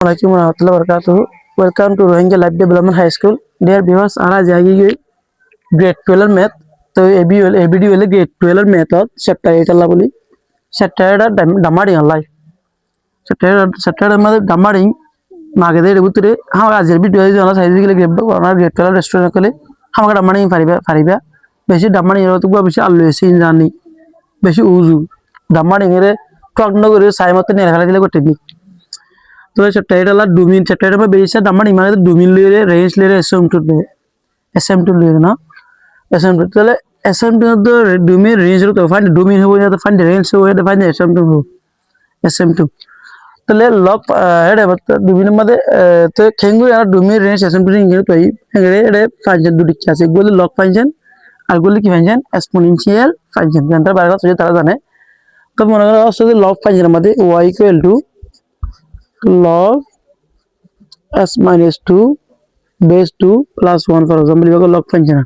Assalamualaikum warahmatullahi wabarakatuh. Welcome to Rohingya Life Development High School. Dear viewers, आज आएगी grade 12 math तो ए video ले grade 12 method chapter 8 अल्लाह बोली chapter डमाडिंग अल्लाह chapter मतलब डमाडिंग मागे दे बुतरे हम आज वीडियो जो अल्लाह साइज के लिए grade 12 रेस्टोरेंट के लिए हम का डमाडिंग फारिबा बेसी डमाडिंग रो तो बेसी आलू से जानी बेसी उजु डमाडिंग रे टक न करे साइमत ने खेला दिले को टेक्निक तो चैप्टर ला डोमेन चैप्टर में बेसिक डमाडिंग माने डोमेन ले रेंज ले एसएम2 ले ना एसएम2 तले एसएम2 तो डोमेन रेंज रो तो फाइंड डोमेन हो या तो फाइंड रेंज हो या तो फाइंड एसएम2 हो एसएम2 तले लॉक एडे बत डोमेन मध्ये तो खेंगु या डोमेन रेंज एसएम2 इंगे तो एडे फंक्शन दुडी क्या गोले लॉक फंक्शन और गोले की फंक्शन एक्सपोनेंशियल फंक्शन जनता बारे में तारा जाने तो मन करो असले लॉक फंक्शन मध्ये y equal to log s minus 2 base 2 plus 1 for example ये log function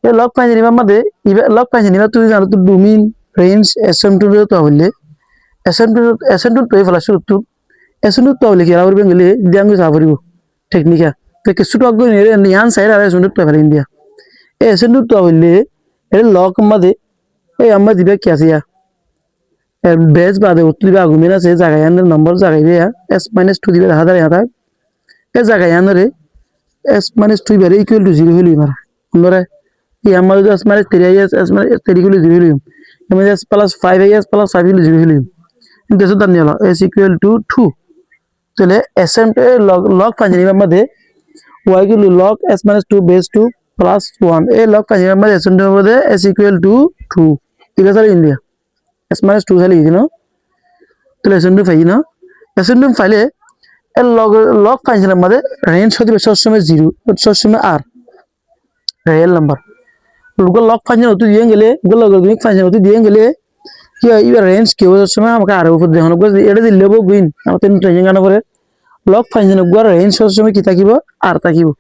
ये log function मध्ये ये log function तू जानो तो डोमेन रेंज sm2 तो होले sm2 तो फ्लैश तो sm2 तो होले क्या और बेंगले दियांगो सावरिबो टेक्निक है तो किसु तो अगो ने यान साइड आ sm2 तो फले इंडिया ए sm2 तो होले ये log मध्ये ए अम्मा दिबे क्या सिया बेस बादे उतली बा घुमेना से जगह यान नंबर जगह रे s - 2 दिबे हादार यादा ए जगह यान रे s - 2 बेरे इक्वल टू 0 होली मारा हमरे ये हमर जो s - 3 है s - 3 इक्वल टू 0 होली हम s + 5 है s + 5 इक्वल टू 0 होली इंतसो दन्ने वाला s इक्वल टू 2 चले sm पे log फंक्शन मध्ये y equal to log s - 2 base 2 plus 1 ए log फंक्शन मध्ये sm मध्ये s इक्वल टू 2 इधर चले इंडिया s minus 2 है लिखी ना तो sm2 फाइल ना sm2 फाइल है log फंक्शन मध्ये रेंज होती है सोर्स में 0 सोर्स में r रियल नंबर लोग log फंक्शन होती दिए गेले लॉगरिथमिक फंक्शन होती दिए गेले कि ये रेंज के सोर्स में हमका r ऊपर देखो ना एटा दि लेबो गुइन हम तीन ट्रेनिंग गाना परे log फंक्शन को रेंज सोर्स में किता किबो r ताकिबो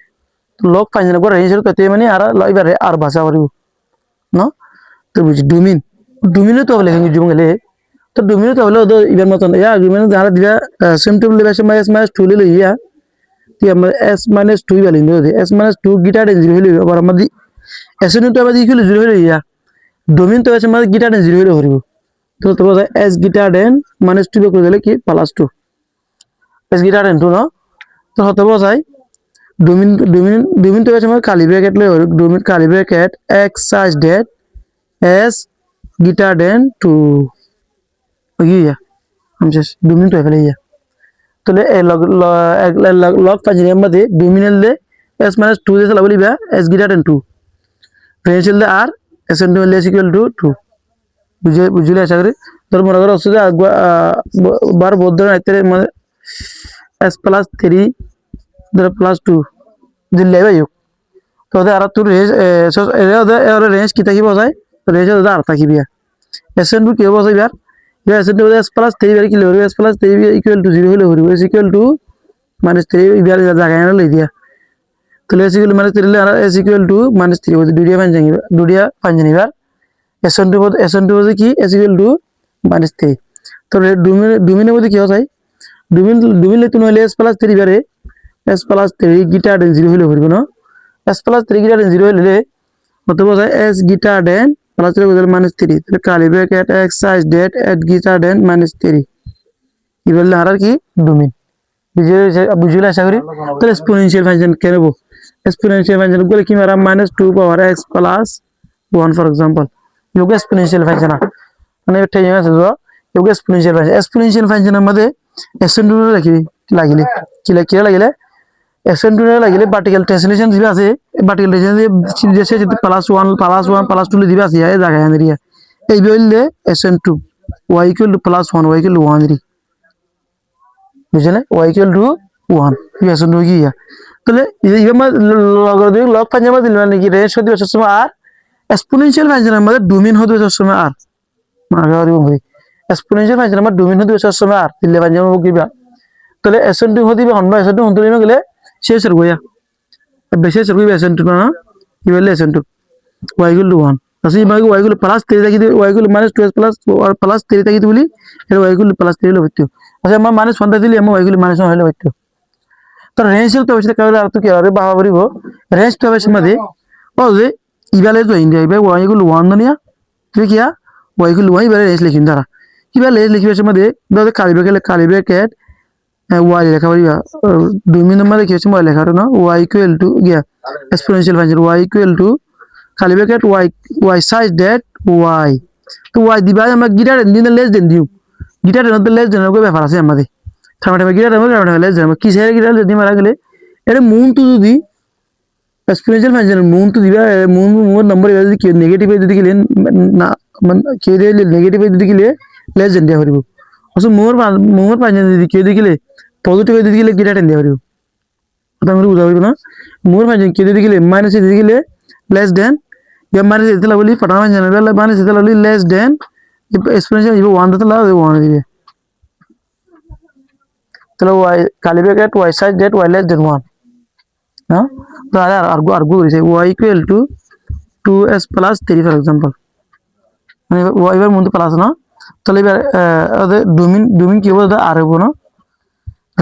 तो log फंक्शन को रेंज कते माने r इबारे r भाषा करिबो ना तो बुझ डोमेन तो लेखेंगे जुमले तो डोमेन तो हलो इधर मतन या डोमेन जहां दिया सिम्पटम लेबे में s - 2 ले लिया कि हम s - 2 वाली दे s - 2 गिटा डेंज 0 ले और हम दी sn तो हम इक्वल 0 ले लिया डोमेन तो s में गिटा डेंज 0 ले होरिबो तो s गिटा डेन -2 को देले कि +2 s गिटा डेन 2 ना तो हतो बसाई डोमेन तो s में खाली ब्रैकेट ले डोमेन खाली bracket x such that s greater than 2 ये हम जस्ट डोमेन तो है तो ले लॉग फंक्शन मध्ये डोमेन ले s - 2 जैसा लगली बा s गिटार देन 2 रेंज ले r sm2 ले इक्वल टू 2 बुझले आशा करी तर मन अगर असुदा बार बोधन आइते s + 3 दर +2 दिले बा तो दे आर तू रेंज ए रेंज किता की बसाय रेंज दा अर्थ की बिया sn2 के बसाय यार ये sn2 s + 3 बार की ले s + 3 इक्वल टू 0 ले s इक्वल टू -3 बार जगह ले दिया तो s इक्वल -3 ले s इक्वल टू -3 डुडिया फंक्शन बार sn2 की s इक्वल टू -3 तो डोमेन मध्ये কি হয় डोमेन ले तुम ले s + 3 बारे s + 3 गिटा डेन 0 ले होरिबो ना s + 3 गिटा डेन 0 ले কত বসায় s गिटा डेन प्लस 3 বদলে -3 তাহলে কালি ব্র্যাকেট x সাইজ ডেট এট गिटा डेन -3 কি বললে আর কি ডোমেন বুঝলে আশা করি তাহলে এক্সপোনেনশিয়াল ফাংশন কে নেব এক্সপোনেনশিয়াল ফাংশন গুলো কি মারা -2 পাওয়ার x + 1 for example yoga exponential function মানে এটা ইয়া আছে योगा एक्सपोनेंशियल फंक्शन मध्ये sn2 লাগিলে কি লাগিলে sn2 লাগিলে পার্টিকেল ট্রান্সলেশন দিবা আছে পার্টিকেল ট্রান্সলেশন जैसे +1 +2 দিবা আছে এই জায়গা এরিয়া এই বললে sn2 y = +1 y = 1 বুঝলে y = 1 ये sn2 की है তাহলে এই লগারিদমিক লগ ফাংশন মধ্যে দিলে নাকি রেঞ্জ হতে সবসময় r এক্সপোনেনশিয়াল ফাংশনের মধ্যে ডোমেন হতে সবসময় r মাগারি বলি এক্সপোনেনশিয়াল ফাংশনের মধ্যে ডোমেন হতে সবসময় r দিলে ফাংশন হবে কিবা তাহলে sn2 হতে হবে হন sn2 হতে গেলে শেষ হয়ে গয়া বেশি শেষ হয়ে sn2 না কি বলে sn2 y = 1 así y + 3 taki y = -2s + और +3 taki बोली फिर y = +3 ले होती আচ্ছা আমার মাইনাস ওয়ানটা দিলে আমার ওইগুলি মাইনাস ওয়ান হলে হইতো তো রেঞ্জ তো অবশ্যই কারণে আর তো কি আরে বাবা বলিব রেঞ্জ তো অবশ্যই মধ্যে ও যে ইবালে তো ইন্ডিয়া ইবে ওয়াইগুলো ওয়ান দুনিয়া তুই কিয়া ওয়াইগুলো ওয়াই ইবালে রেঞ্জ লিখিন তারা কিবা রেঞ্জ লিখিবার মধ্যে ধরে কালি ব্র্যাকেট ওয়াই লেখা পারিবা 2 নম্বরে কি হচ্ছে ওয়াই লেখা না ওয়াই ইকুয়াল টু গিয়া exponential function y equal to curly bracket y such that y তো ওয়াই দিবা আমরা গিটার দিন লেস দেন দিও গিটার মধ্যে লেস দেন কো ব্যাপার আছে আমাদের থামাটামা গিটার আমরা থামাটামা লেস দেন কি সেরা গিটার যদি মারা গেলে এটা মুন তো যদি এক্সপোনেনশিয়াল ফাংশন মুন তো দিবা মুন নম্বর যদি কি নেগেটিভ যদি গেলে না মানে কি দিলে নেগেটিভ যদি গেলে লেস দেন দিয়া পারিব অসো মোর ফাংশন যদি কি দিলে পজিটিভ যদি গেলে গিটার দিয়া পারিব কথা আমি বুঝা পারিব না মোর ফাংশন কি যদি গেলে মাইনাস যদি গেলে লেস দেন या माइनस इतना बोली पटाना जनरल माइनस इतना बोली लेस देन एक्सपोनेंशियल ये 1 देता ला 1 दिए चलो y curly bracket y such that y less than 1 ना तो यार आर्गू करिसे y equal to 2s plus 3 for example মানে y এর মধ্যে প্লাস না তাহলে এবার ওদের ডোমিন কি হবে আর হবে না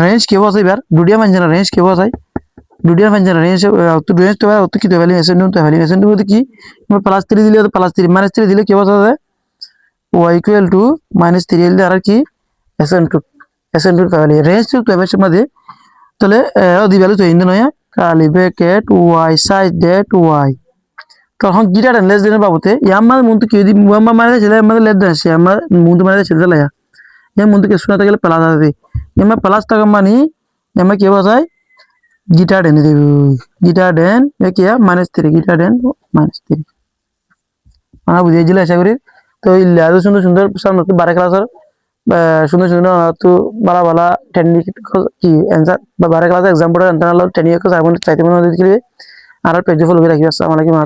রেঞ্জ কি হবে এবার দুডিয়া মানে রেঞ্জ কি হবে দুডিয়া ফাংশন রেঞ্জ তো রেঞ্জ তো কি ভ্যালু এসএন তো ভ্যালু এসএন তো কি আমরা প্লাস 3 দিলে তো প্লাস 3 মাইনাস 3 দিলে কি হবে y ইকুয়াল টু মাইনাস 3 দিলে আর কি এসএন টু ভ্যালু রেঞ্জ তো এর মধ্যে তাহলে দি ভ্যালু তো ইন নয় কালি bracket y size that y তখন গিটার লেস দেন বাবুতে ইয়ামার মন তো কি দি মুম্মা মানে ছেলে আমাদের লেস দেন সে আমার মন তো মানে ছেলে লায়া ইয়া মন তো কি শোনাতে গেলে প্লাস আছে ইয়ামা প্লাস টাকা মানে ইয়ামা কি হবে गीटा डेन गीटा डेन क्या -3 गीटा डेन -3 আমরা বুঝিয়ে দিলে আশা করি তো এই লেয়ার সুন্দর সুন্দর সামনে 12 ক্লাসের সুন্দর সুন্দর তো বালা বালা টেকনিক কি आंसर 12 ক্লাসের एग्जांपल আনতানাল টেকনিক को सामने চাইতে মনে দিলে আর পেজ ফলো করে রাখি আসসালামু আলাইকুম।